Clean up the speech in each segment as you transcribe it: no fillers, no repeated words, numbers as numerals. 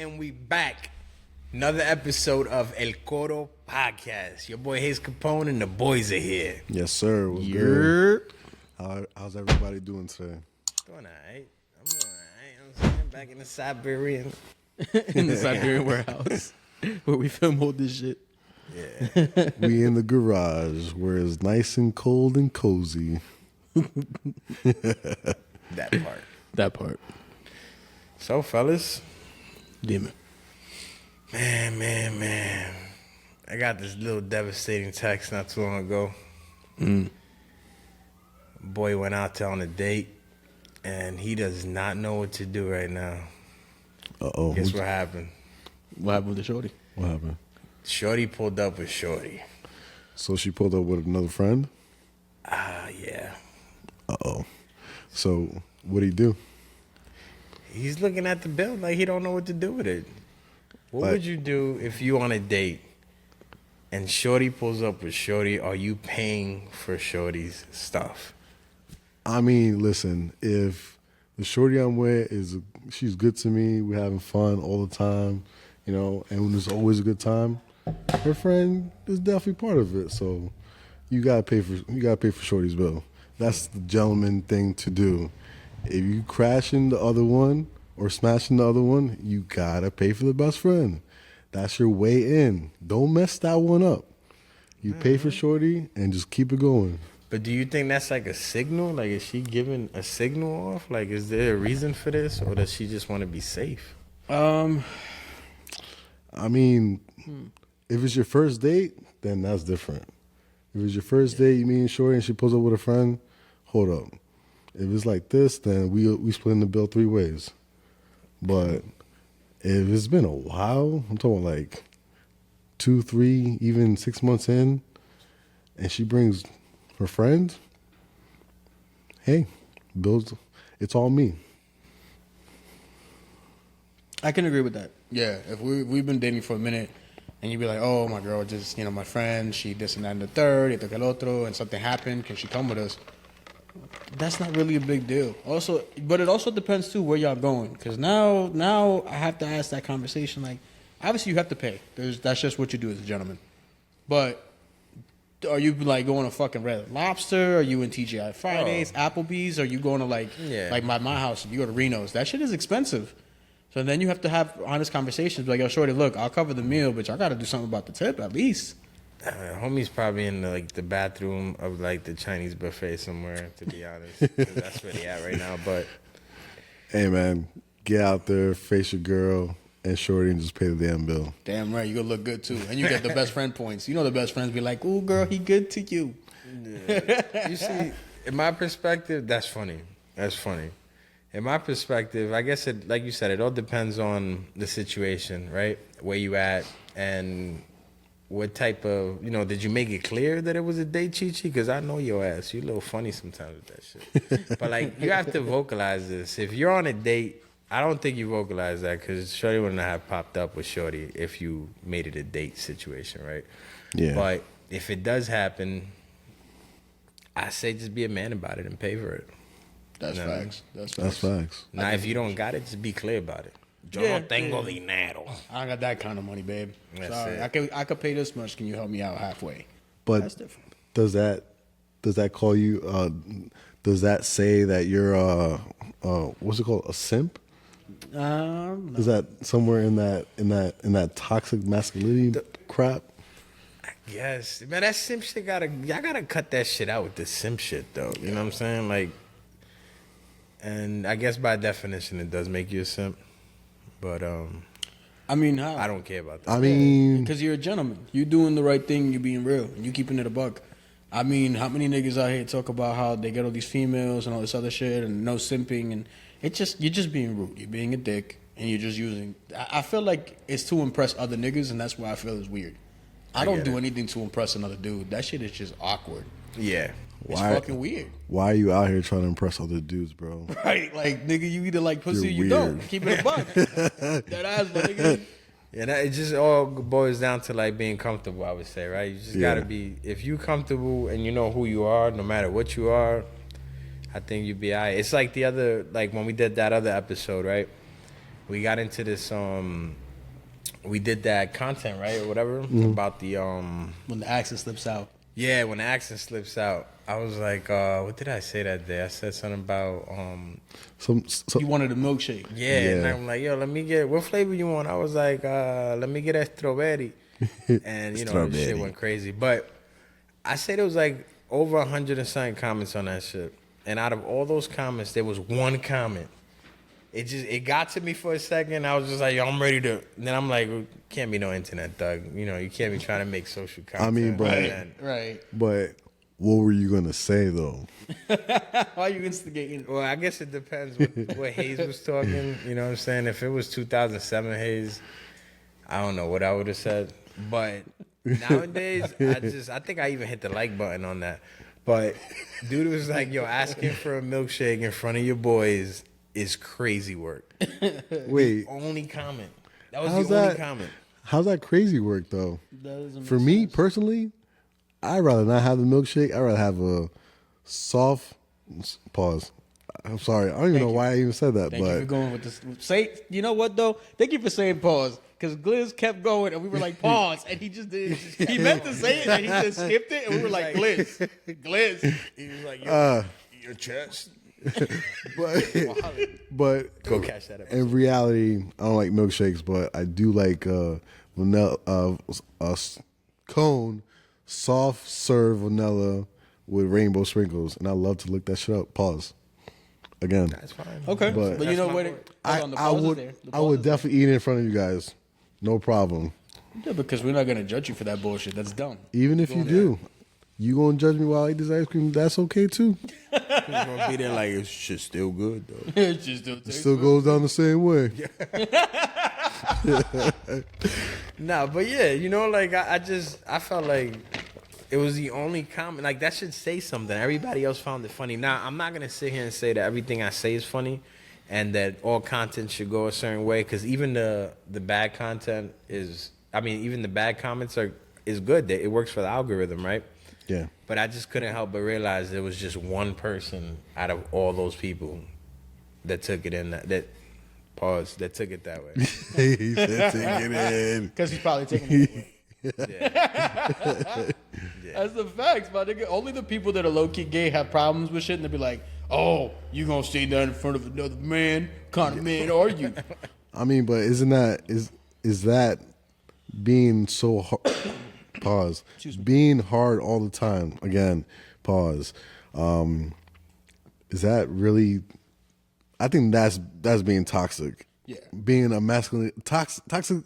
And we back. Another episode of El Coro podcast. Your boy Hayes Capone and the boys are here. Yes, sir. What's good? How's everybody doing today? Doing alright. I'm doing alright. I'm saying back in the Siberian. In the Siberian warehouse where we film all this shit. Yeah. We in the garage where it's nice and cold and cozy. That part. That part. So, fellas. Demon. Man. I got this little devastating text not too long ago. Boy went out there on a date, and he does not know what to do right now. Uh-oh. Guess what happened? What happened with the shorty? What happened? Shorty pulled up with Shorty. So she pulled up with another friend? Yeah. Uh-oh. So what'd he do? He's looking at the bill like he don't know what to do with it. What would you do if you on a date and Shorty pulls up with Shorty? Are you paying for Shorty's stuff? I mean, listen, if the shorty I'm with she's good to me, we're having fun all the time, you know, and when there's always a good time, her friend is definitely part of it. So you gotta pay for Shorty's bill. That's the gentleman thing to do. If you crashing the other one or smashing the other one, you gotta pay for the best friend. That's your way in. Don't mess that one up. You pay for Shorty and just keep it going. But do you think that's like a signal? Like, is she giving a signal off? Like, is there a reason for this, or does she just want to be safe? I mean, if it's your first date, then that's different. If it's your first date, you meet Shorty and she pulls up with a friend, hold up. If it's like this, then we split the bill 3 ways. But if it's been a while, I'm talking like 2, 3, even 6 months in, and she brings her friend, hey, bills, it's all me. I can agree with that. Yeah, if we've been dating for a minute and you be like, oh, my girl just, my friend, she this and that and the third, esto que el otro, and something happened, can she come with us? That's not really a big deal. Also, but it also depends too where y'all going, because now I have to ask that conversation. Like, obviously you have to pay. That's just what you do as a gentleman. But are you like going to fucking Red Lobster? Are you in TGI Fridays, Applebee's? Are you going to like my house? You go to Reno's. That shit is expensive. So then you have to have honest conversations. Like, yo, shorty, look, I'll cover the meal, but y'all got to do something about the tip at least. Homie's probably in the bathroom of like the Chinese buffet somewhere, to be honest. 'Cause that's where they at right now. But hey, man, get out there, face your girl, and Shorty, and just pay the damn bill. Damn right, you gonna look good too, and you get the best friend points. You know the best friends be like, "Ooh, girl, he good to you." Yeah. You see, in my perspective, that's funny. That's funny. In my perspective, I guess it, like you said, it all depends on the situation, right? Where you at and what type of, did you make it clear that it was a date, Chi-Chi? Because I know your ass. You a little funny sometimes with that shit. But, like, you have to vocalize this. If you're on a date, I don't think you vocalize that because Shorty wouldn't have popped up with Shorty if you made it a date situation, right? Yeah. But if it does happen, I say just be a man about it and pay for it. That's facts. That's facts. Now, if you don't got it, just be clear about it. Yo no tengo dinero. I got that kind of money, babe. That's Sorry, it. I could pay this much. Can you help me out halfway? But that's different. Does that call you? Does that say that you're what's it called, a simp? No. Is that somewhere in that toxic masculinity crap? I guess, man, that simp shit y'all gotta cut that shit out with the simp shit though. You know what I'm saying? Like, and I guess by definition it does make you a simp, but I mean, how? I don't care about that. I mean, because you're a gentleman. You doing the right thing. You being real. And you keeping it a buck. I mean, how many niggas out here talk about how they get all these females and all this other shit and no simping, and you're just being rude. You're being a dick and you're just using. I feel like it's to impress other niggas, and that's why I feel it's weird. I don't do anything to impress another dude. That shit is just awkward. Yeah. It's fucking weird. Why are you out here trying to impress other dudes, bro? Right? Like, nigga, you either like pussy or you weird. don't. Keep it a buck. That ass, my nigga. Yeah, it just all boils down to like being comfortable, I would say, right? You just gotta be, if you comfortable and you know who you are, no matter what you are, I think you'd be all right. It's like the other, like when we did that other episode, right? we got into this. We did that content, right, or whatever, about the When the accent slips out. Yeah, when the accent slips out, I was like, what did I say that day? I said something about Some You wanted a milkshake. yeah, and I'm like, yo, let me get, what flavor you want? I was like, let me get a strawberry. And, you know, the shit went crazy. But I said it was like over 100 and something comments on that shit. And out of all those comments, there was one comment. It got to me for a second. I was just like, yo, I'm ready to. And then I'm like, can't be no internet thug. You know, you can't be trying to make social content. I mean, but Right. but what were you gonna say though? Why are you instigating? Well, I guess it depends what Hayes was talking. You know what I'm saying? If it was 2007 Hayes, I don't know what I would have said. But nowadays, I think I even hit the like button on that. But dude was like, yo, asking for a milkshake in front of your boys is crazy work. Wait, The only comment. That was how's the only that? comment. How's that crazy work though? That doesn't For make me sense. personally, I'd rather not have the milkshake. I'd rather have a soft pause. I'm sorry. I don't even know why I even said that, Thank you for but going with this. Say, you know what though? Thank you for saying pause. Because Gliz kept going and we were like, pause. And he just did. He meant to say it and he just skipped it. And we were like, Gliz. Gliz. He was like, yo, your chest. but Go catch that episode. in reality, I don't like milkshakes, but I do like vanilla cone, soft serve vanilla with rainbow sprinkles, and I love to look that shit up. Pause. Again, That's fine. Okay. But- But you know That's my what? point. I would definitely eat it in front of you guys, no problem. Yeah, because we're not going to judge you for that bullshit. That's dumb. Even if you do, you gonna judge me while I eat this ice cream? That's okay too. He's gonna be there like, it's shit still good though. It just It still goes down the same way. Nah, but yeah, you know, like I felt like it was the only comment. Like that should say something. Everybody else found it funny. Now I'm not gonna sit here and say that everything I say is funny, and that all content should go a certain way. Because even the bad content is, I mean, even the bad comments is good. It works for the algorithm, right? Yeah. But I just couldn't help but realize there was just one person out of all those people that took it in that took it that way. He said, "Take it in." Because he's probably taking it. Yeah. That's the facts, my nigga. Only the people that are low-key gay have problems with shit, and they be like, oh, you gonna say that in front of another man? What kind of man are you? I mean, but isn't that is that being so hard? Pause. Being hard all the time. Again, pause. Is that really? I think that's being toxic. Yeah. Being a toxic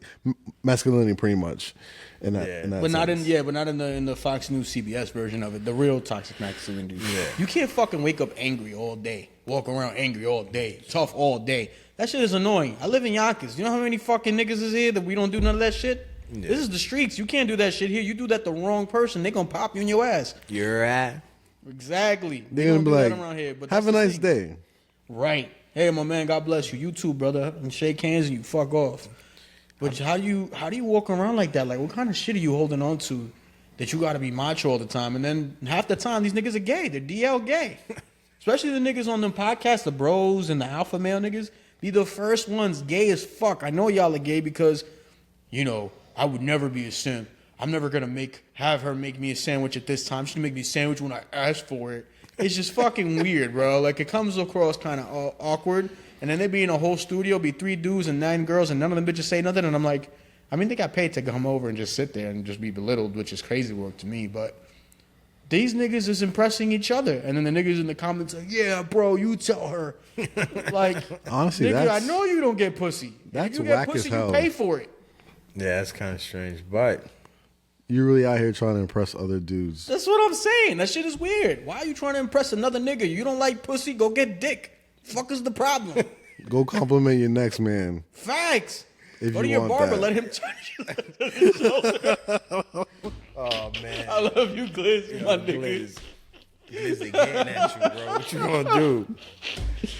masculinity, pretty much. In that But not sense. in the Fox News CBS version of it. The real toxic masculinity. Yeah. You can't fucking wake up angry all day, walk around angry all day, tough all day. That shit is annoying. I live in Yonkers. You know how many fucking niggas is here that we don't do none of that shit? Yeah. This is the streets. You can't do that shit here. You do that the wrong person, they gonna pop you in your ass. You're at. Exactly. They They're don't gonna do be that like, around here. But "Have a that's the nice thing. day." Right. Hey, my man, God bless you. You too, brother. And shake hands and you fuck off. But how do you walk around like that? Like, what kind of shit are you holding on to that you got to be macho all the time? And then half the time, these niggas are gay. They're DL gay. Especially the niggas on them podcasts, the bros and the alpha male niggas, be the first ones gay as fuck. I know y'all are gay because, you know, I would never be a simp. I'm never going to have her make me a sandwich at this time. She's going to make me a sandwich when I ask for it. It's just fucking weird, bro. Like, it comes across kind of awkward. And then they be in a whole studio, be 3 dudes and 9 girls, and none of them bitches say nothing. And I'm like, I mean, they got paid to come over and just sit there and just be belittled, which is crazy work to me. But these niggas is impressing each other. And then the niggas in the comments like, yeah, bro, you tell her. Like, Honestly, nigga, I that's- know you don't get pussy. that's If you get whack pussy, as hell. you pay for it. Yeah, that's kind of strange, but You're really out here trying to impress other dudes. That's what I'm saying. That shit is weird. Why are you trying to impress another nigga? You don't like pussy? Go get dick. Fuck is the problem? Go compliment your next man. Facts. If Go to you your want barber. that. Let him touch you. oh man, I love you, Gliz, my nigga. Gliz, they getting at you, bro. What you gonna do?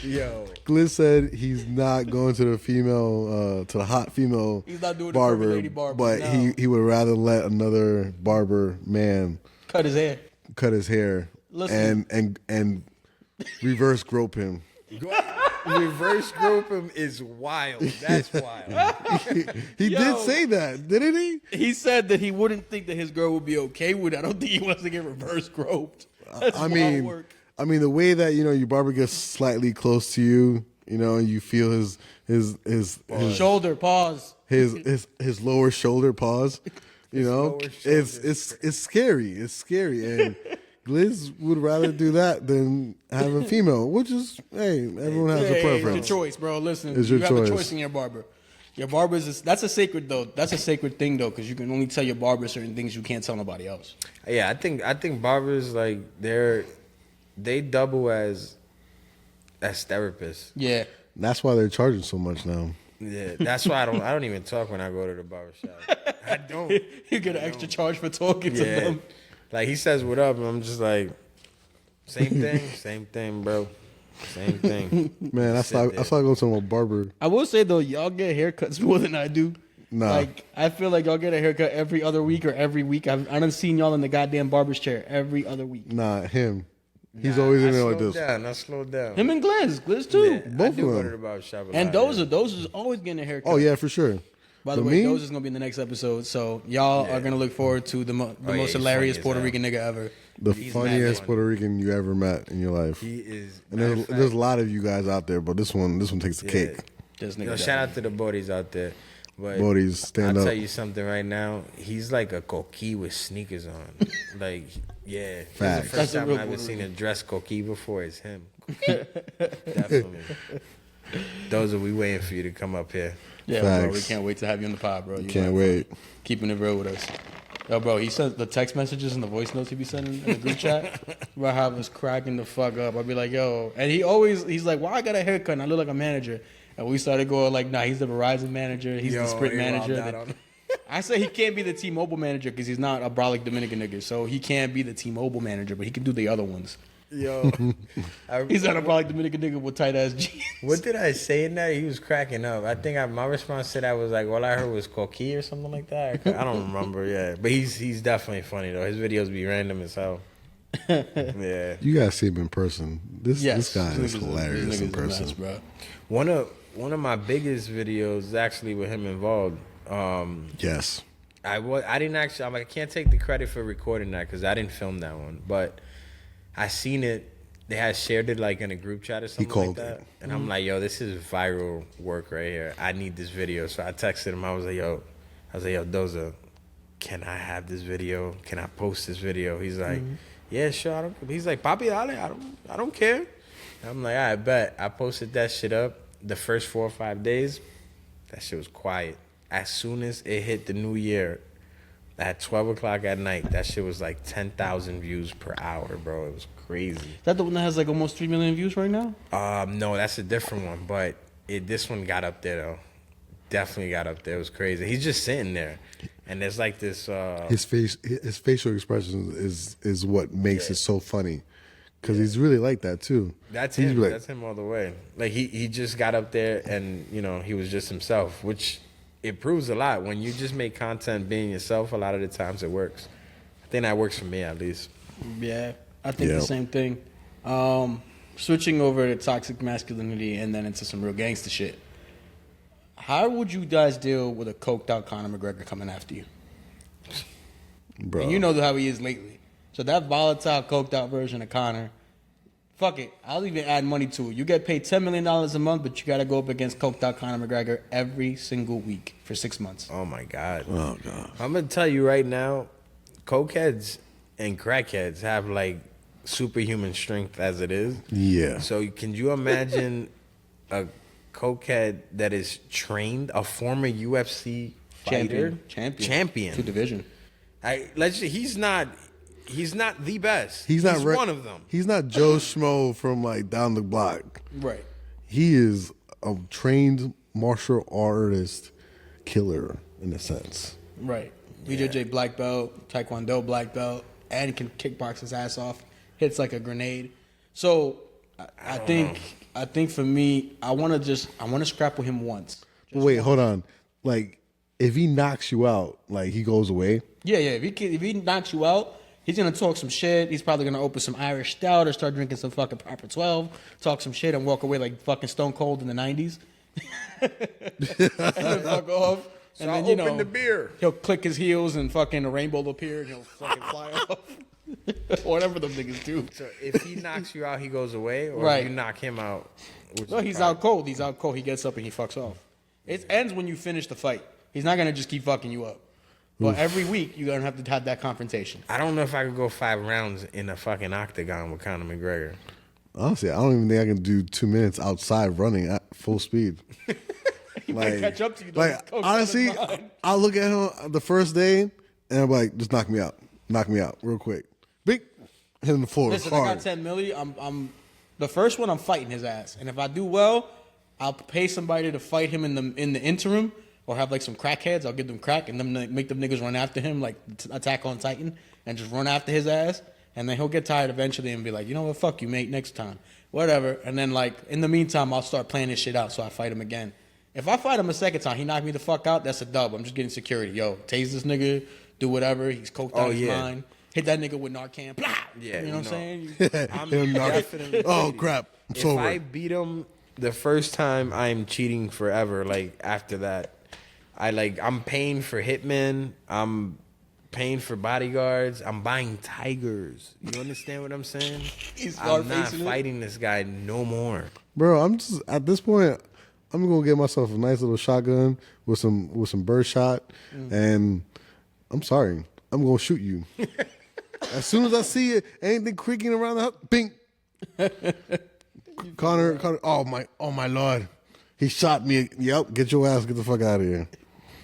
Yo, Gliz said he's not going to the hot female He's not doing it for barber, the lady barber, but no. he would rather let another barber man Cut his hair. cut his hair Listen. and reverse grope him. reverse grope him is wild. That's wild. He did say that, didn't he? He said that he wouldn't think that his girl would be okay with it. I don't think he wants to get reverse groped. That's I wild mean, work. the way that your barber gets slightly close to you, and you feel his Shoulder, pause. his lower shoulder pause. It's scary. It's scary, and Gliz would rather do that than have a female, which is everyone has a preference. It's your choice, bro. Listen, It's you your have a choice. choice in your barber. Your barber that's a sacred thing though, because you can only tell your barber certain things you can't tell nobody else. Yeah, I think barbers like they double as therapists. Yeah. That's why they're charging so much now. Yeah, that's why I don't even talk when I go to the barbershop. I don't. You get an extra charge for talking to Yeah. them. Like he says what up and I'm just like same thing, bro. Same thing. Man, I saw go to my barber. I will say though, y'all get haircuts more than I do. Nah. Like I feel like y'all get a haircut every other week or every week. I done seen y'all in the goddamn barber's chair every other week. Nah, him. He's always in there like this. I slowed down. Him and Gliz too. Yeah, Both I do of go them. to the barbershop a And lot, Doza's always getting a haircut. Oh yeah, for sure. By the But way, me? Doza's gonna be in the next episode, so y'all are gonna look forward to the most he's hilarious funny as Puerto hell. Rican nigga ever. The He's funniest mad Puerto Rican you ever met in your life. He is. And matter of there's a fact, lot of you guys out there, but this one takes the cake. This nigga. Yo, shout out to the bodies out there. But Bodhies, stand I'll up. tell you something right now. He's like a coquille with sneakers on. Like, yeah. This is the Facts. first That's a time real I've ever Puerto seen a dress coquille before. It's him. Definitely. Those are we waiting for you to come up here. Yeah, bro, we Facts. can't wait to have you on the pod, bro. You Can't know, wait. keeping it real with us. Yo, bro, he sent the text messages and the voice notes he be sending in the group chat. Bro, I was cracking the fuck up. I'd be like, yo, and he's like, why I got a haircut and I look like a manager? And we started going like, nah, he's the Verizon manager. He's the Sprint manager. I say he can't be the T-Mobile manager because he's not a brolic Dominican nigga. So he can't be the T-Mobile manager, but he can do the other ones. Yo. He's not a brolic Dominican nigga with tight ass jeans. What did I say in that? He was cracking up. I think my response to that was like, all I heard was coquille or something like that. I don't remember, yeah. But he's definitely funny, though. His videos be random as hell. Yeah. You guys see him in person. This guy is This nigga's hilarious a in person. mess, bro. One of my biggest videos is actually with him involved. Yes. I didn't actually. I can't take the credit for recording that because I didn't film that one. But I seen it. They had shared it like in a group chat or something called like that. it. And I'm like, yo, this is viral work right here. I need this video. So I texted him. I was like, yo, Doza, can I have this video? Can I post this video? He's like, yeah, sure. He's like, Papi, dale. I don't care. I'm like, I bet. I posted that shit up. The first 4 or 5 days, that shit was quiet. As soon as it hit the new year, at 12 o'clock at night, that shit was like 10,000 views per hour, bro. It was crazy. Is that the one that has like almost 3 million views right now? No, that's a different one, but this one got up there though. Definitely got up there. It was crazy. He's just sitting there, and there's like this. His facial expression is what makes it so funny, because he's really like that too. That's He's him. like- That's him all the way. Like he just got up there, and he was just himself, which it proves a lot. When you just make content being yourself, a lot of the times it works. I think that works for me at least. Yeah, I think the Yep. same thing. Switching over to toxic masculinity and then into some real gangster shit. How would you guys deal with a coked out Conor McGregor coming after you? Bro. And you know how he is lately. So that volatile, coked out version of Conor, fuck it. I'll even add money to it. You get paid $10 million a month, but you got to go up against coked out Conor McGregor every single week for 6 months. Oh my god. Oh god. I'm gonna tell you right now, cokeheads and crackheads have like superhuman strength as it is. Yeah. So can you imagine a cokehead that is trained, a former UFC fighter, champion? To division. He's not the best. He's not one of them. He's not Joe Schmo from like down the block. Right. He is a trained martial artist killer in a sense. Right. BJJ black belt, Taekwondo black belt, and he can kickbox his ass off. Hits like a grenade. So I think for me, I want to scrap with him once. But wait, hold on. Like, if he knocks you out, like he goes away. Yeah. If he knocks you out, He's gonna talk some shit. He's probably gonna open some Irish Stout or start drinking some fucking Proper 12, talk some shit, and walk away like fucking Stone Cold in the 90s. And then fuck off. So And I'll then, you open know, the beer. he'll click his heels and fucking a rainbow will appear and he'll fucking fly off. Whatever them niggas do. So if he knocks you out, he goes away, or Right. if you knock him out. No, he's out cold. He's out cold. He gets up and he fucks off. It ends when you finish the fight. He's not gonna just keep fucking you up. But every week you're gonna have to have that confrontation. I don't know if I could go 5 rounds in a fucking octagon with Conor McGregor. Honestly, I don't even think I can do 2 minutes outside running at full speed. He might catch up to you. Though. Like honestly, I look at him the first day and I'm like, just knock me out real quick. Big hit on the floor. Listen, hard. I got 10 milli. I'm the first one. I'm fighting his ass, and if I do well, I'll pay somebody to fight him in the interim, or have like some crackheads. I'll give them crack and them make them niggas run after him like Attack on Titan and just run after his ass, and then he'll get tired eventually and be like, you know what, fuck you, mate, next time, whatever. And then like in the meantime, I'll start playing this shit out, so I fight him again. If I fight him a second time, he knocked me the fuck out, that's a dub. I'm just getting security. Yo, tase this nigga, do whatever. He's coked out his mind. Hit that nigga with Narcan. Blah! Yeah, you know what I'm saying? I'm definitely oh crap! I'm If sober. I beat him the first time, I'm cheating forever. Like after that, I'm paying for hitmen. I'm paying for bodyguards. I'm buying tigers. You understand what I'm saying? I'm not fighting this guy no more. Bro, I'm just at this point. I'm gonna get myself a nice little shotgun with some bird shot, and I'm sorry, I'm gonna shoot you. As soon as I see it, anything creaking around the house, bing. Connor, oh my lord, he shot me. Yep, get your ass, get the fuck out of here.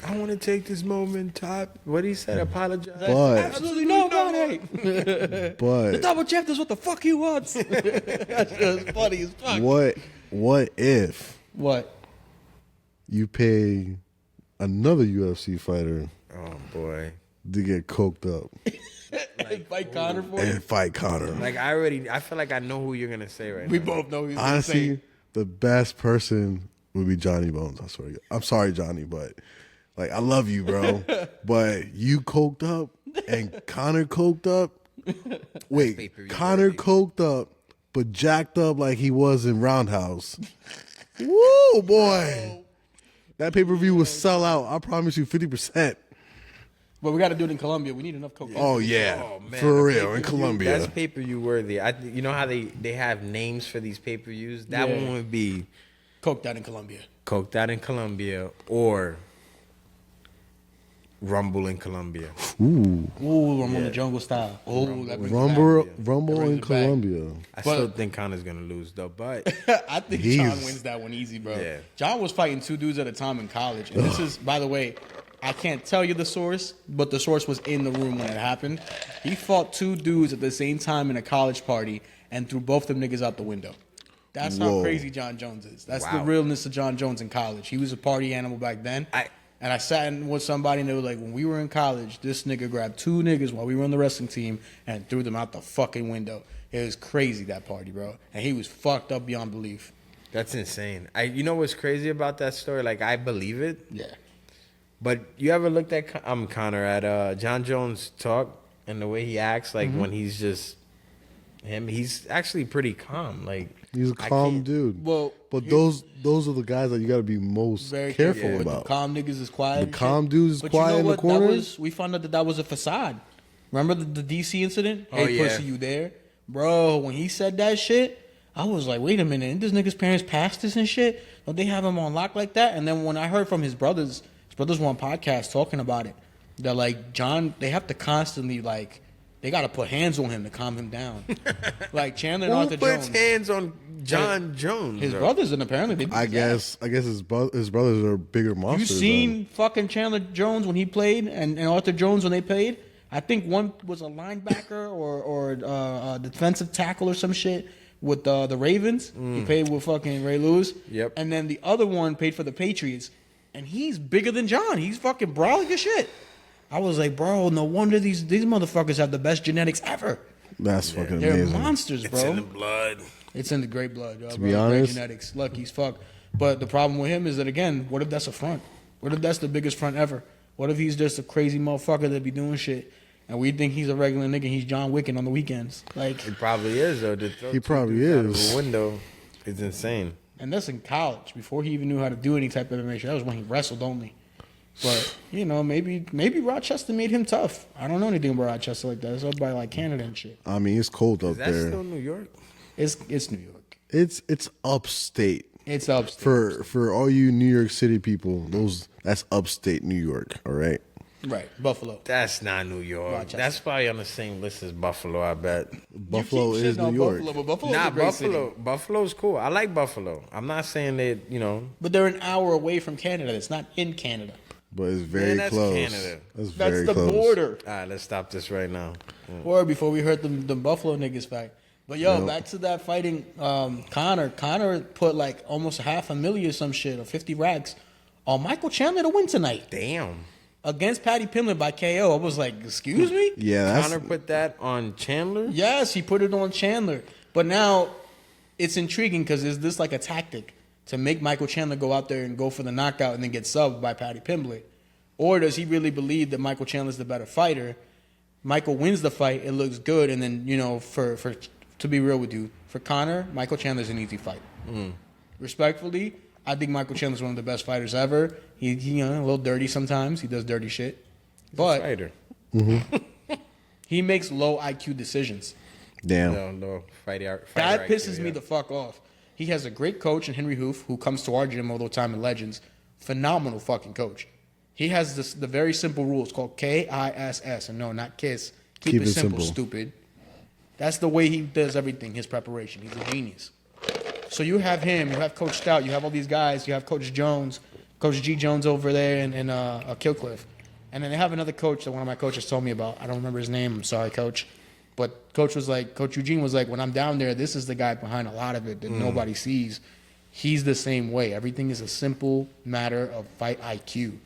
I want to take this moment, Top. What he said, apologize. But Absolutely nobody. The double champ does what the fuck he wants. That's just funny as fuck. what if What? you pay another UFC fighter Oh boy. to get coked up Fight Conor for you? and fight Connor? Like I feel like I know who you're gonna say right We now. both know he's Honestly, insane. the best person would be Johnny Bones. I swear to God. I'm sorry, Johnny, but like I love you, bro. But you coked up and Connor coked up. Wait, pay-per-view Connor worthy. coked up, but jacked up like he was in Roundhouse. Woo, boy. That pay-per-view will sell out. I promise you 50%. But we got to do it in Colombia. We need enough coke. Oh, yeah. Oh, man, For the real, in pay-per-view, Colombia. That's pay-per-view worthy. You know how they have names for these pay-per-views? That Yeah. one would be Coked out in Colombia. Coked Out in Colombia or Rumble in Colombia. Ooh. Ooh, I'm on the jungle style. Ooh, that brings it Rumble That brings in it back. Colombia. I still think Connor's gonna lose though, but back. I think He's- John wins that one easy, bro. Yeah. John was fighting 2 dudes at a time in college. And this is, by the way, I can't tell you the source, but the source was in the room when it happened. He fought 2 dudes at the same time in a college party and threw both them niggas out the window. That's how Whoa. crazy John Jones is. That's the Wow. realness of John Jones in college. He was a party animal back then. And I sat in with somebody and they were like, when we were in college, this nigga grabbed 2 niggas while we were on the wrestling team and threw them out the fucking window. It was crazy, that party, bro. And he was fucked up beyond belief. that's insane. You know what's crazy about that story? Like I believe it, Yeah. but you ever looked at Connor at John Jones talk and the way he acts, like when he's just him, he's actually pretty calm. Like He's a I calm can't- dude. Well, but he- those are the guys that you got to be most Very careful careful. about. The calm niggas is quiet. The and calm shit. dudes is But quiet you know in the what? corner? We found out that was a facade. Remember the DC incident? Oh, Hey, yeah. pussy, you there? Bro, when he said that shit, I was like, wait a minute. Ain't this nigga's parents pastors and shit? Don't they have him on lock like that? And then when I heard from his brothers were on podcast talking about it. They're like, John, they have to constantly, like, they got to put hands on him to calm him down. Like Chandler and Who Arthur puts Jones. hands on John Jones? His bro? brothers, and apparently they I guess his brothers are bigger You monsters. seen fucking Chandler Jones when he played and Arthur Jones when they played? I think one was a linebacker or a defensive tackle or some shit with the Ravens. He played with fucking Ray Lewis. Yep. And then the other one paid for the Patriots. And he's bigger than John. He's fucking brawling as shit. I was like, bro, no wonder these motherfuckers have the best genetics ever. That's fucking They're amazing. monsters, bro. It's in the blood. It's in the great blood, yo. To be honest- genetics, lucky as fuck. But the problem with him is that, again, what if that's a front? What if that's the biggest front ever? What if he's just a crazy motherfucker that be doing shit and we think he's a regular nigga. He's John Wick on the weekends. Like, He probably is though. He probably out of is. a window is insane. and that's in college before he even knew how to do any type of MMA. That was when he wrestled only. But you know, maybe Rochester made him tough. I don't know anything about Rochester like that. It's up by like Canada and shit. I mean, it's cold up Is that there. still New York? It's New York. It's upstate. It's upstate. For all you New York City people, that's upstate New York. All right. Right, Buffalo. That's not New York. Rochester. That's probably on the same list as Buffalo, I bet. Buffalo You keep is shitting on New York. Buffalo, but Buffalo's Nah, a great Buffalo. city. Buffalo's cool. I like Buffalo. I'm not saying that, you know. But they're an hour away from Canada. It's not in Canada. But it's very Man, that's close. Canada. That's That's very the close. border. All right, let's stop this right now. Or before we heard the Buffalo niggas fight. But yo, back to that fighting Conor. Conor put like almost $500,000 or some shit or 50 racks on Michael Chandler to win tonight Damn. against Paddy Pimblett by KO. I was like, excuse me? Yeah, that's Connor put that on Chandler? Yes, he put it on Chandler. But now it's intriguing because is this like a tactic to make Michael Chandler go out there and go for the knockout and then get subbed by Paddy Pimblett? Or does he really believe that Michael Chandler's the better fighter? Michael wins the fight, it looks good, and then, you know, for to be real with you, for Conor, Michael Chandler's an easy fight. Respectfully, I think Michael Chandler's one of the best fighters ever. He you know, a little dirty sometimes. He does dirty shit. But Fighter. he makes low IQ decisions. damn. No. Fighter That IQ, pisses me yeah. the fuck off. He has a great coach in Henry Hoof, who comes to our gym all the time in Legends. Phenomenal fucking coach. He has the very simple rules called KISS. And no, not KISS. Keep it simple, stupid. That's the way he does everything, his preparation. He's a genius. So you have him, you have Coach Stout, you have all these guys, you have Coach Jones, Coach G. Jones over there in Killcliff. And then they have another coach that one of my coaches told me about. I don't remember his name. I'm sorry, Coach. But Coach Eugene was like, when I'm down there, this is the guy behind a lot of it that nobody sees. He's the same way. Everything is a simple matter of fight IQ.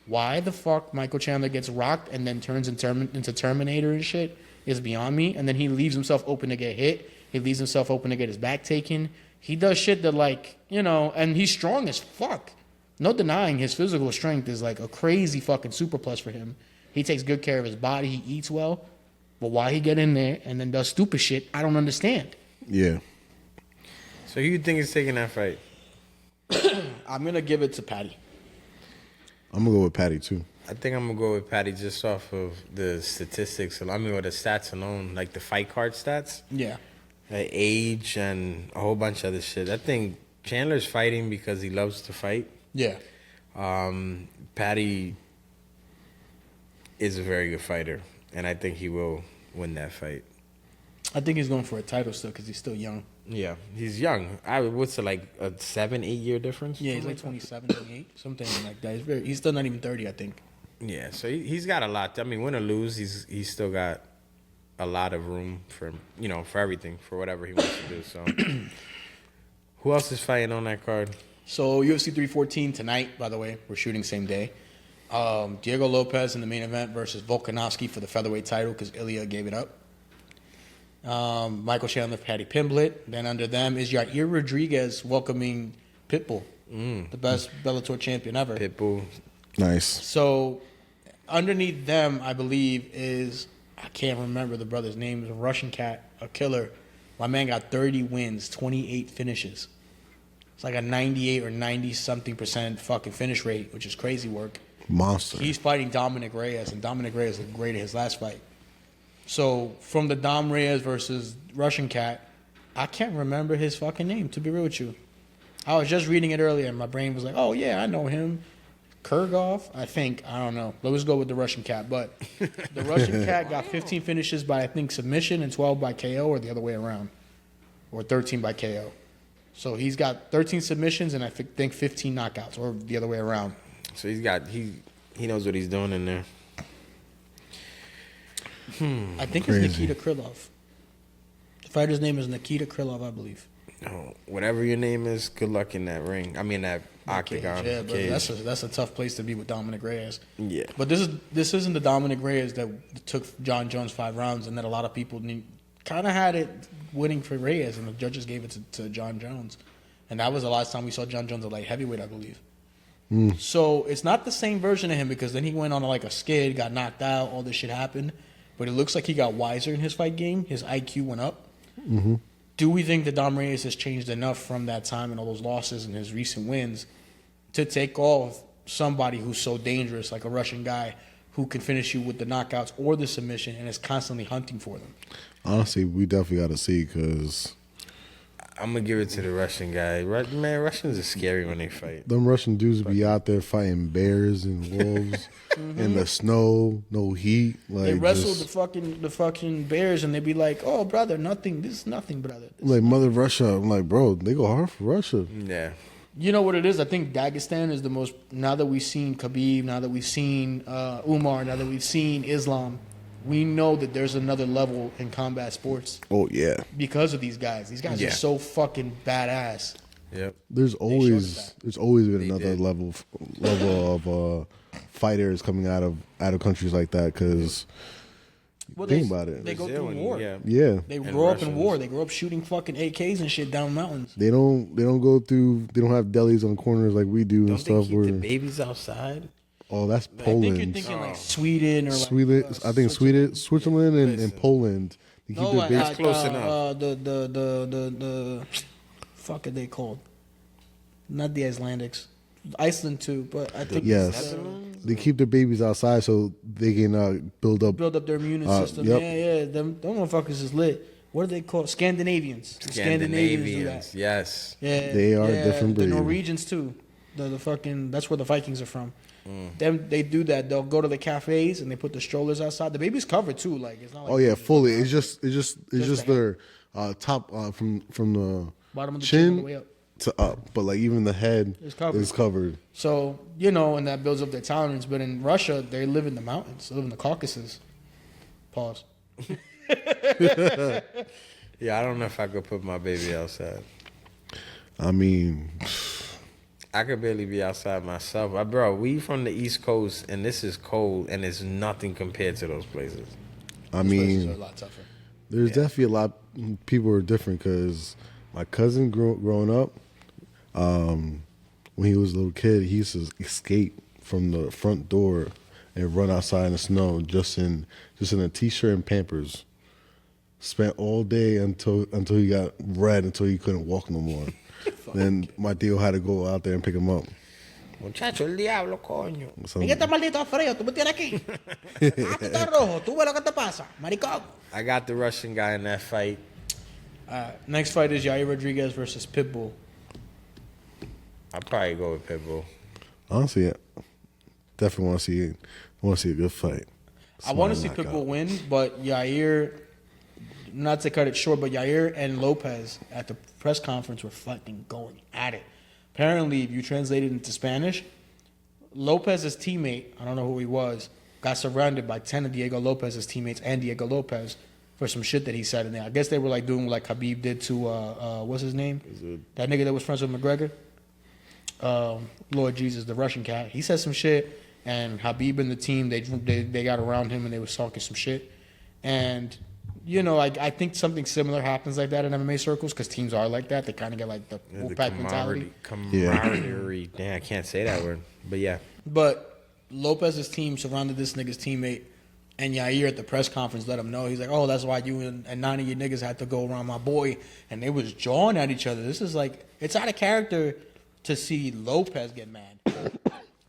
Why the fuck Michael Chandler gets rocked and then turns into Terminator and shit is beyond me. And then he leaves himself open to get hit. He leaves himself open to get his back taken. He does shit that, like, you know, and he's strong as fuck. No denying his physical strength is like a crazy fucking super plus for him. He takes good care of his body. He eats well. But why he get in there and then does stupid shit, I don't understand. Yeah. So who you think is taking that fight? I'm going to give it to Paddy. I'm gonna go with Patty too. I think I'm gonna go with Patty just off of the statistics. I mean, with the stats alone, like the fight card stats, Yeah. age, and a whole bunch of other shit. I think Chandler's fighting because he loves to fight. Yeah. Patty is a very good fighter, and I think he will win that fight. I think he's going for a title still because he's still young. Yeah, he's young. What's it, like a 7-8 year difference? Yeah, he's like 27, 28, something like that. He's still not even 30, I think. Yeah, so he's got a lot. I mean, win or lose, he's still got a lot of room for, you know, for everything, for whatever he wants to do. So, who else is fighting on that card? So UFC 314 tonight, by the way, we're shooting same day. Diego Lopez in the main event versus Volkanovski for the featherweight title because Ilya gave it up. Michael Chandler, Paddy Pimblett. Then under them is Yair Rodriguez welcoming Pitbull, the best Bellator champion ever. Pitbull. Nice. So underneath them, I believe, is, I can't remember the brother's name, is a Russian cat, a killer. My man got 30 wins, 28 finishes. It's like a 98 or 90-something% fucking finish rate, which is crazy work. Monster. He's fighting Dominic Reyes, and Dominic Reyes looked great at his last fight. So from the Dom Reyes versus Russian cat, I can't remember his fucking name, to be real with you. I was just reading it earlier, and my brain was like, oh, yeah, I know him. Kurgov, I think. I don't know. Let's go with the Russian cat. But the Russian cat got 15 finishes by, I think, submission and 12 by KO, or the other way around. Or 13 by KO. So he's got 13 submissions and I think 15 knockouts, or the other way around. So he knows what he's doing in there. I think Crazy. it's Nikita Krylov. The fighter's name is Nikita Krylov, I believe. Oh, whatever your name is, good luck in that ring. I mean that octagon. Yeah, but cage. that's a tough place to be with Dominic Reyes. Yeah. But this isn't the Dominic Reyes that took John Jones 5 rounds and that a lot of people kind of had it winning for Reyes, and the judges gave it to John Jones. And that was the last time we saw John Jones at light heavyweight, I believe. So it's not the same version of him because then he went on like a skid, got knocked out, all this shit happened. but it looks like he got wiser in his fight game. His IQ went up. Mm-hmm. Do we think that Dom Reyes has changed enough from that time and all those losses and his recent wins to take off somebody who's so dangerous, like a Russian guy who can finish you with the knockouts or the submission and is constantly hunting for them? Honestly, we definitely got to see because I'm gonna give it to the Russian guy. Man, Russians are scary when they fight. them Russian dudes be out there fighting bears and wolves in the snow, no heat. Like They wrestle just, the fucking bears and they be like, "Oh, brother, nothing. This is nothing, brother." like Mother Russia. I'm like, bro, they go hard for Russia. Yeah. You know what it is? I think Dagestan is the most. Now that we've seen Khabib, now that we've seen Umar, now that we've seen Islam, we know that there's another level in combat sports Oh yeah, because of these guys. These guys Yeah. are so fucking badass. Yep. there's showed always that. been They another did. level of fighters coming out of countries like that because Well, think about it. They go Brazil through and- war. Yeah. yeah, They And grow up in Russians. war. They grow up shooting fucking AKs and shit down mountains. they don't go through. They don't have delis on corners like we do and Don't they stuff. keep the Where babies outside? oh, that's I think you're Poland. thinking like Sweden or like Sweden, I think Switzerland and Listen. Poland. They keep No, their like, base. like close enough. The fuck are they called? Not the Icelandics, Iceland too. But I think Yes. it's, They keep their babies outside so they can build up. build up their immune system. Yep. Yeah, them motherfuckers is lit. What are they called? Scandinavians. The Scandinavians do that. Yes. Yeah, They are a yeah, different The breed. Norwegians too. The fucking that's where the Vikings are from. Them they do that. They'll go to the cafes and they put the strollers outside. The baby's covered too. Like it's not like Oh yeah, fully. It's just the their top from the bottom of the chin all the way chin up. to up, but like even the head It's covered. is covered. So, and that builds up their tolerance. But in Russia, they live in the mountains. They live in the Caucasus. Pause. Yeah, I don't know if I could put my baby outside. I mean, I could barely be outside myself. Bro, we from the East Coast, and this is cold, and it's nothing compared to those places. I Those places mean, are a lot tougher. there's definitely a lot. People are different because my cousin growing up, when he was a little kid, he used to escape from the front door and run outside in the snow just in a t-shirt and Pampers. Spent all day until he got red until he couldn't walk no more. Then my tío had to go out there and pick him up. Muchacho, el diablo, coño. So, En este maldito frío, tú me tienes aquí. Ah, tú estás rojo. Tú ves lo que te pasa, maricón. I got the Russian guy in that fight. Next fight is Yair Rodriguez versus Pitbull. I'd probably go with Pitbull. honestly, definitely want to see a good fight. I want to see Somebody knock Pitbull out. win, but Yair, not to cut it short, but Yair and Lopez at the press conference were fucking going at it. Apparently, if you translate it into Spanish, Lopez's teammate, I don't know who he was, got surrounded by 10 of Diego Lopez's teammates and Diego Lopez for some shit that he said in there. I guess they were like doing what like Khabib did to, what's his name? That nigga that was friends with McGregor. Lord Jesus, the Russian cat. He said some shit, and Khabib and the team, they got around him and they was talking some shit. And, I think something similar happens like that in MMA circles because teams are like that. They kind of get like the The Wolfpack mentality. camaraderie. Damn, I can't say that word. But yeah. But Lopez's team surrounded this nigga's teammate, and Yair at the press conference let him know. He's like, "Oh, that's why you and 9 of your niggas had to go around my boy," and they was jawing at each other. This is like, it's out of character to see Lopez get mad.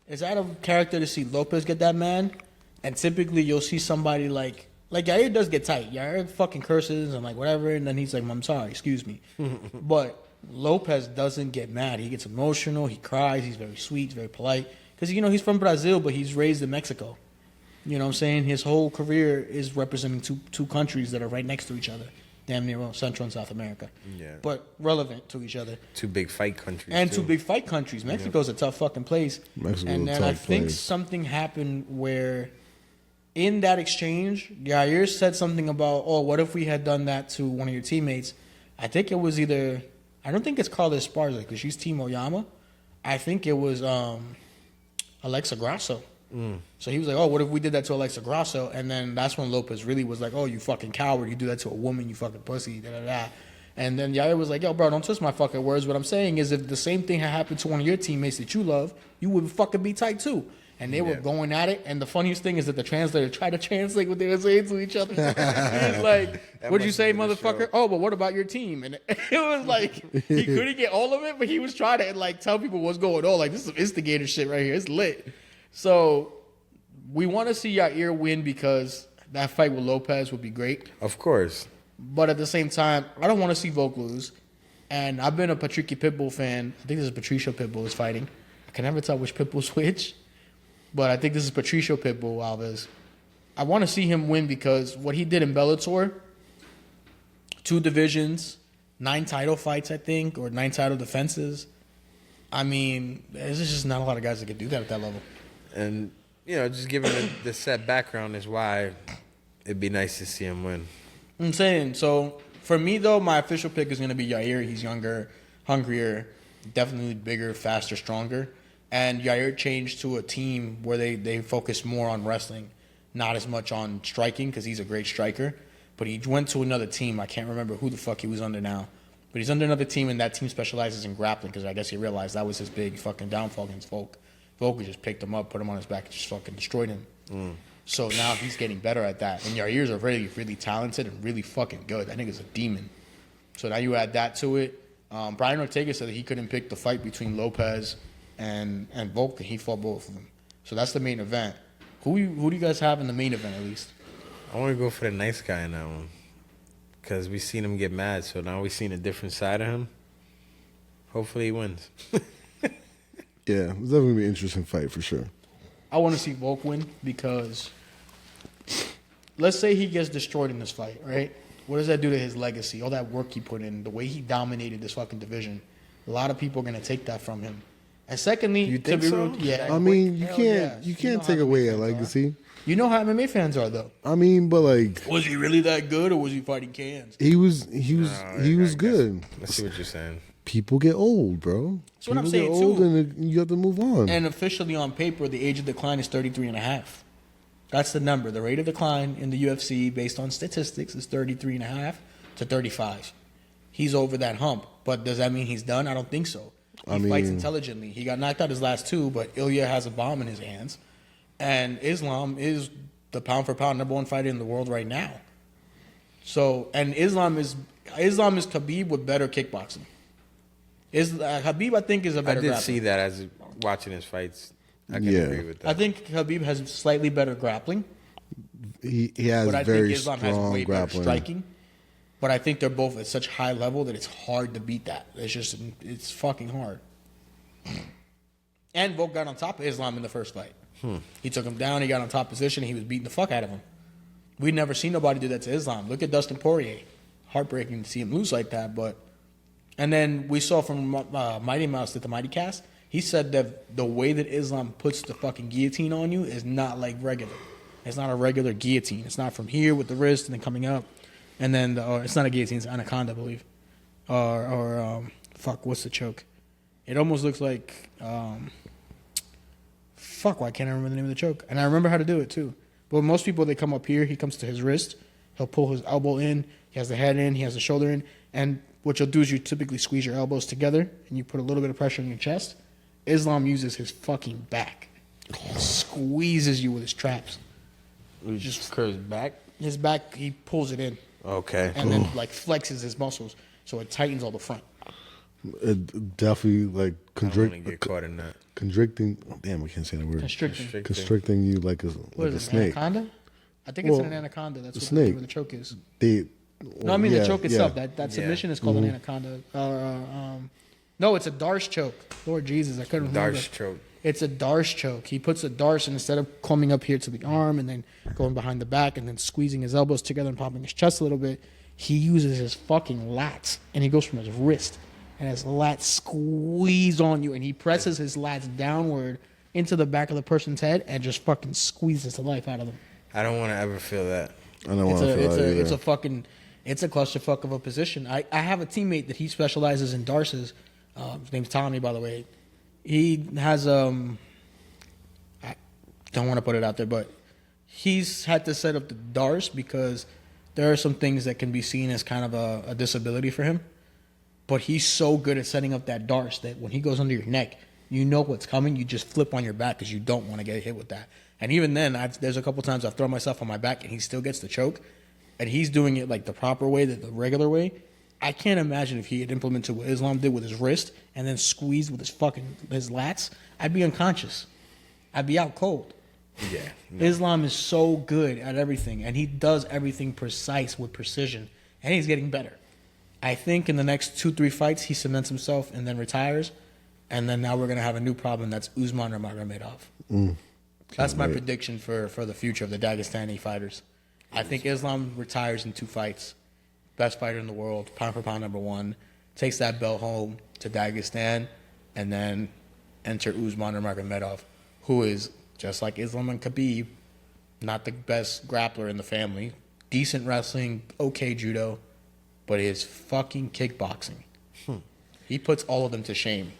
It's out of character to see Lopez get that mad, and typically you'll see somebody like Yair does get tight. Yair fucking curses and like whatever, and then he's like, "I'm sorry, excuse me," but Lopez doesn't get mad. He gets emotional. He cries. He's very sweet. He's very polite. Because, he's from Brazil, but he's raised in Mexico. You know what I'm saying? His whole career is representing two countries that are right next to each other. Damn near Central and South America. Yeah. But relevant to each other. Two big fight countries. And too. two big fight countries. Mexico's a tough fucking place. Mexico's And a then I tough think place. something happened where in that exchange, Yair said something about, "Oh, what if we had done that to one of your teammates?" I think it was either, I don't think it's Carla Esparza because she's Team Oyama. I think it was Alexa Grasso. So he was like, "Oh, what if we did that to Alexa Grasso?" And then that's when Lopez really was like, "Oh, you fucking coward! You do that to a woman, you fucking pussy." Da da da. And then Yair was like, "Yo, bro, don't twist my fucking words. What I'm saying is, if the same thing had happened to one of your teammates that you love, you would fucking be tight too." and they were going at it. And the funniest thing is that the translator tried to translate what they were saying to each other. He's like, "What'd you say, motherfucker? Oh, but what about your team?" And it was like he couldn't get all of it, but he was trying to like tell people what's going on. Like, this is some instigator shit right here. It's lit. So we want to see Yair win because that fight with Lopez would be great. Of course. But at the same time, I don't want to see Volk lose. And I've been a Patricky Pitbull fan. I think this is Patricio Pitbull is fighting. I can never tell which Pitbull's which. But I think this is Patricio Pitbull Alves. I want to see him win because what he did in Bellator, 2 divisions, 9 title fights, I think, or 9 title defenses. I mean, there's just not a lot of guys that can do that at that level. And, just given the set background is why it'd be nice to see him win. I'm saying, so for me, though, my official pick is going to be Yair. He's younger, hungrier, definitely bigger, faster, stronger. And Yair changed to a team where they focus more on wrestling, not as much on striking because he's a great striker. But he went to another team. I can't remember who the fuck he was under now. But he's under another team, and that team specializes in grappling because I guess he realized that was his big fucking downfall against Volk. Volk just picked him up, put him on his back, and just fucking destroyed him. So now he's getting better at that. And Yair's are really, really talented and really fucking good. That nigga's a demon. So now you add that to it. Brian Ortega said that he couldn't pick the fight between Lopez and Volk, and he fought both of them. So that's the main event. Who do you guys have in the main event at least? I want to go for the nice guy in that one. Because we seen him get mad, so now we seen a different side of him. Hopefully he wins. Yeah, it's definitely going to be an interesting fight for sure. I want to see Volk win because let's say he gets destroyed in this fight, right? What does that do to his legacy? All that work he put in, the way he dominated this fucking division. A lot of people are going to take that from him. And secondly, you think so? Yeah. I mean, you can't take away a legacy. You know how MMA fans are, though. I mean, but like, was he really that good, or was he fighting cans? he was good. I see what you're saying. People get old, bro. That's what I'm People saying, get old too. and you have to move on. And officially on paper, the age of decline is 33.5. That's the number. The rate of decline in the UFC, based on statistics, is 33.5 to 35. He's over that hump. But does that mean he's done? I don't think so. He fights intelligently. He got knocked out his last 2, but Ilya has a bomb in his hands. And Islam is the pound-for-pound number 1 fighter in the world right now. So, and Islam is Khabib with better kickboxing. Khabib, I think, is a better I did grappler. see that as watching his fights. I can agree with that. I think Khabib has slightly better grappling. He has But I very think Islam has strong way better grappling. striking. But I think they're both at such high level that it's hard to beat that. It's fucking hard. And Volk got on top of Islam in the first fight. He took him down. He got on top position. He was beating the fuck out of him. We'd never seen nobody do that to Islam. Look at Dustin Poirier. Heartbreaking to see him lose like that. And then we saw from Mighty Mouse at the Mighty Cast, he said that the way that Islam puts the fucking guillotine on you is not like regular. It's not a regular guillotine. It's not from here with the wrist and then coming up. And then, it's not a guillotine, it's anaconda, I believe. What's the choke? It almost looks like, why can't I remember the name of the choke? And I remember how to do it, too. But most people, they come up here, he comes to his wrist, he'll pull his elbow in, he has the head in, he has the shoulder in, and what you'll do is you typically squeeze your elbows together, and you put a little bit of pressure on your chest. Islam uses his fucking back. He squeezes you with his traps. He just curves back? His back, he pulls it in. Okay. And then flexes his muscles, so it tightens all the front. It definitely I don't want to get caught in that. constricting. Damn, we can't say that word. Constricting. Constricting you like a What is it, snake. Anaconda? I think it's an anaconda. That's what the name of the choke is. The choke itself. That submission is called an anaconda. No, it's a darce choke. Lord Jesus, I couldn't remember. Darce choke. It's a darce choke. He puts a darce, and instead of coming up here to the arm and then going behind the back and then squeezing his elbows together and popping his chest a little bit, he uses his fucking lats, and he goes from his wrist, and his lats squeeze on you, and he presses his lats downward into the back of the person's head and just fucking squeezes the life out of them. I don't want to ever feel that. I don't want to feel that either. It's a clusterfuck of a position. I have a teammate that he specializes in darces. His name's Tommy, by the way. He has I don't want to put it out there, but he's had to set up the darce because there are some things that can be seen as kind of a disability for him. But he's so good at setting up that darce that when he goes under your neck, You know what's coming. You just flip on your back because you don't want to get hit with that. And even then, there's a couple times I've thrown myself on my back and he still gets the choke. And he's doing it like the proper way, the regular way. I can't imagine if he had implemented what Islam did with his wrist and then squeezed with his lats. I'd be unconscious. I'd be out cold. Yeah. No. Islam is so good at everything, and he does everything precise with precision, and he's getting better. I think in the next 2-3 fights, he cements himself and then retires, and then now we're going to have a new problem that's Usman or Magomedov. That's my prediction for the future of the Dagestani fighters. I think Islam retires in 2 fights. Best fighter in the world, pound for pound #1, takes that belt home to Dagestan, and then enter Usman or Magomedov, who is, just like Islam and Khabib, not the best grappler in the family. Decent wrestling, okay judo, but his fucking kickboxing. He puts all of them to shame.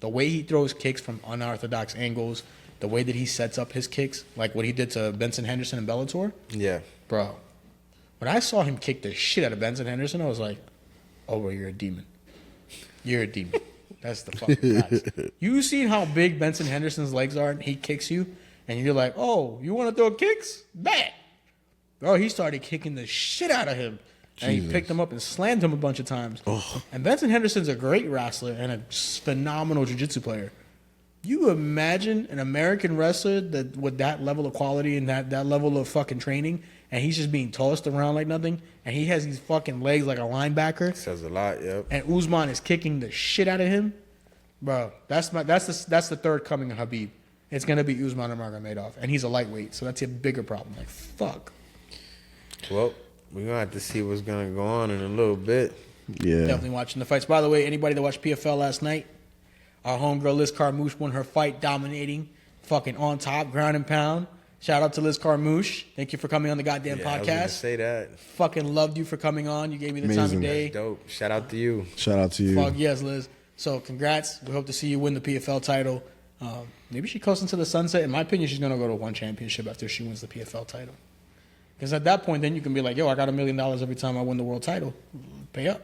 The way he throws kicks from unorthodox angles, the way that he sets up his kicks, like what he did to Benson Henderson in Bellator. Yeah. Bro, when I saw him kick the shit out of Benson Henderson, I was like, oh, bro, you're a demon. You're a demon. That's the fucking facts. You seen how big Benson Henderson's legs are and he kicks you? And you're like, oh, you want to throw kicks? Bet. Bro, he started kicking the shit out of him. And he picked him up and slammed him a bunch of times. Oh. And Benson Henderson's a great wrestler and a phenomenal jiu-jitsu player. You imagine an American wrestler that with that level of quality and that level of fucking training, and he's just being tossed around like nothing, and he has these fucking legs like a linebacker. Says a lot, yep. And Usman is kicking the shit out of him. Bro, that's the third coming of Khabib. It's gonna be Usman or Magomedov, and he's a lightweight, so that's a bigger problem. Like fuck. Well, we're gonna have to see what's gonna go on in a little bit. Yeah. Definitely watching the fights. By the way, anybody that watched PFL last night, our homegirl Liz Carmouche won her fight, dominating, fucking on top, ground and pound. Shout out to Liz Carmouche. Thank you for coming on the goddamn podcast. I was gonna say that. Fucking loved you for coming on. You gave me the time of day. That's dope. Shout out to you. Shout out to you. Fuck yes, Liz. So congrats. We hope to see you win the PFL title. Maybe she coasts into the sunset. In my opinion, she's gonna go to one championship after she wins the PFL title. Because at that point, then you can be like, yo, I got $1 million every time I win the world title. Pay up.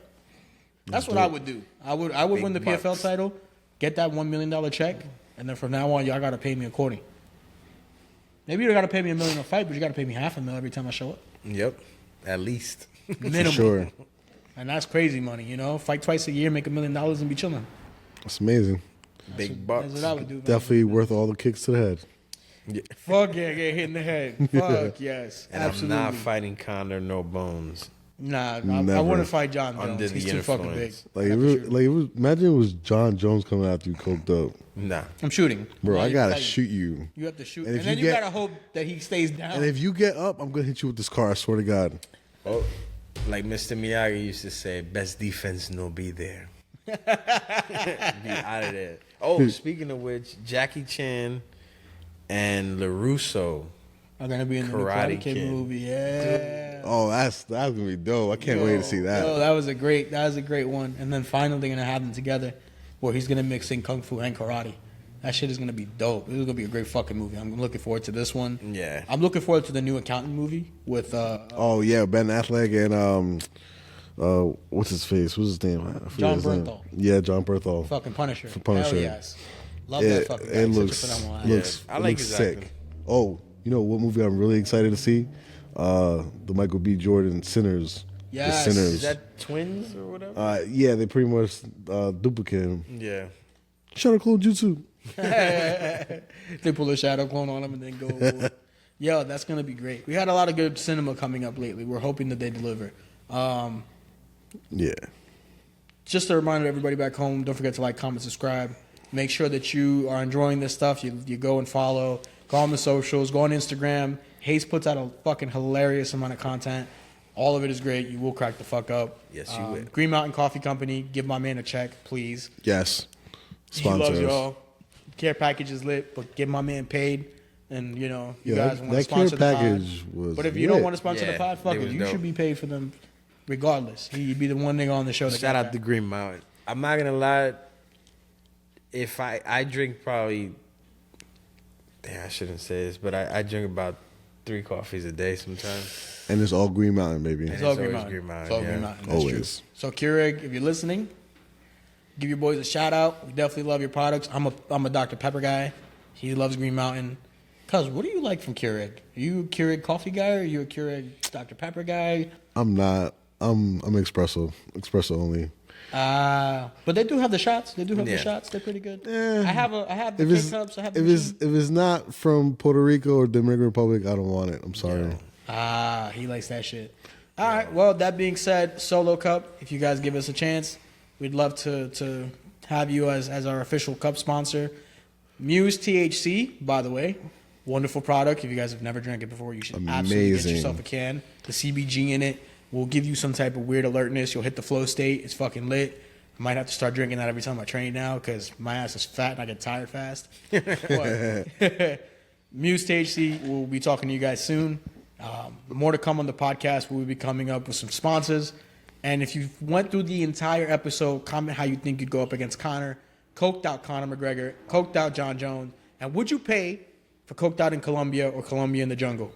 That's what I would do. I would win the PFL title, get that $1 million check, and then from now on, y'all got to pay me according. Maybe you got to pay me $1 million a fight, but you got to pay me $500,000 every time I show up. Yep, at least. Minimum. For sure. And that's crazy money, you know? Fight twice a year, make $1 million, and be chilling. That's amazing. Big bucks. That's what I would do. Definitely worth all the kicks to the head. Yeah. Fuck yeah, get hit in the head. Fuck yes. And absolutely. I'm not fighting Conor, no bones. Nah, I Never. wouldn't fight John Jones. Under He's the too fucking big. influence. Imagine it was John Jones coming after you coked up. Nah. I'm shooting. Bro, Nah, I gotta like, shoot you. You have to shoot. And And, if then you you get- gotta hope that he stays down. And if you get up, I'm gonna hit you with this car, I swear to God. Oh, like Mr. Miyagi used to say, best defense no be there. Be out of there. Oh, speaking of which, Jackie Chan and LaRusso I'm gonna be in the new Karate Karate Kid Kid. movie. Yeah. Oh, that's gonna be dope. I can't wait to see that. Yo, that was a great one. And then finally they're gonna have them together, where he's gonna mix in kung fu and karate. That shit is gonna be dope. This is gonna be a great fucking movie. I'm looking forward to this one. Yeah. I'm looking forward to the new accountant movie with Oh yeah, Ben Affleck and what's his face? What's his name? I forget John his name. Bernthal. Yeah, John Bernthal. fucking Punisher. For Punisher. Hell yes. Love that fucking guy. It He's such a looks phenomenal actor. looks I like looks his sick. acting. Oh, you know what movie I'm really excited to see? The Michael B. Jordan Sinners. Yes. The Sinners. Is that twins or whatever? Yeah, they pretty much duplicate him. Yeah. Shadow Clone Jutsu. They pull a shadow clone on him and then go. Yo, that's gonna be great. We had a lot of good cinema coming up lately. We're hoping that they deliver. Yeah. Just a reminder to everybody back home, don't forget to like, comment, subscribe. Make sure that you are enjoying this stuff. You go and follow. Go on the socials. Go on Instagram. Hayes puts out a fucking hilarious amount of content. All of it is great. You will crack the fuck up. Yes, you will. Green Mountain Coffee Company. Give my man a check, please. Yes. He loves Sponsors. y'all. Care package is lit, but give my man paid. And, you know, you Yeah, guys want to that sponsor care the pod. package was But if you lit. don't want to sponsor the Yeah, pod, fuck they it. was You dope. should be paid for them regardless. He'd be the one nigga on the show that Shout got out that. to Green Mountain. I'm not gonna lie. If I drink probably, damn, I shouldn't say this, but I drink about 3 coffees a day sometimes. And it's all Green Mountain, baby. It's all It's Green always Mountain. Green Mountain, It's all yeah. Green Mountain. That's Always. true. So Keurig, if you're listening, Give your boys a shout out. We definitely love your products. I'm a Dr. Pepper guy. He loves Green Mountain. Cuz, what do you like from Keurig? Are you a Keurig coffee guy or are you a Keurig Dr. Pepper guy? I'm not. I'm espresso only. But they do have the shots. They do have the Yeah. shots. They're pretty good. Eh, I have the If it's K-Cups. I have the if machine. it's not from Puerto Rico or Dominican Republic, I don't want it. I'm sorry. He likes that shit. All right. Well, that being said, Solo Cup, if you guys give us a chance, we'd love to have you as our official cup sponsor. Muse THC, by the way, wonderful product. If you guys have never drank it before, you should absolutely get Amazing. yourself a can. The CBG in it will give you some type of weird alertness. You'll hit the flow state. It's fucking lit. I might have to start drinking that every time I train now because my ass is fat and I get tired fast. But Muse THC, we'll be talking to you guys soon. More to come on the podcast. We'll be coming up with some sponsors. And if you went through the entire episode, comment how you think you'd go up against Conor. Coked out Conor McGregor. Coked out John Jones. And would you pay for Coked out in Colombia or Colombia in the jungle?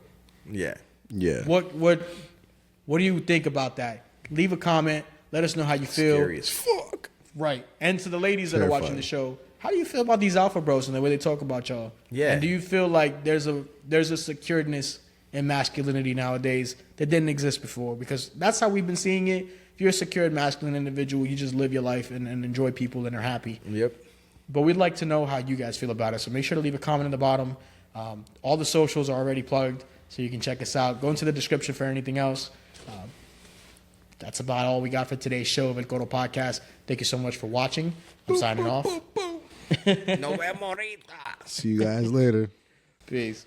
Yeah. Yeah. What do you think about that? Leave a comment. Let us know how you feel. Scary as fuck. Right. And to the ladies that are watching Terrifying. the show, how do you feel about these alpha bros and the way they talk about y'all? Yeah. And do you feel like there's a securedness in masculinity nowadays that didn't exist before? Because that's how we've been seeing it. If you're a secured masculine individual, you just live your life and enjoy people and are happy. Yep. But we'd like to know how you guys feel about it. So make sure to leave a comment in the bottom. All the socials are already plugged, so you can check us out. Go into the description for anything else. That's about all we got for today's show of El Coro Podcast. Thank you so much for watching. I'm signing off. No vemos ahorita. See you guys later. Peace.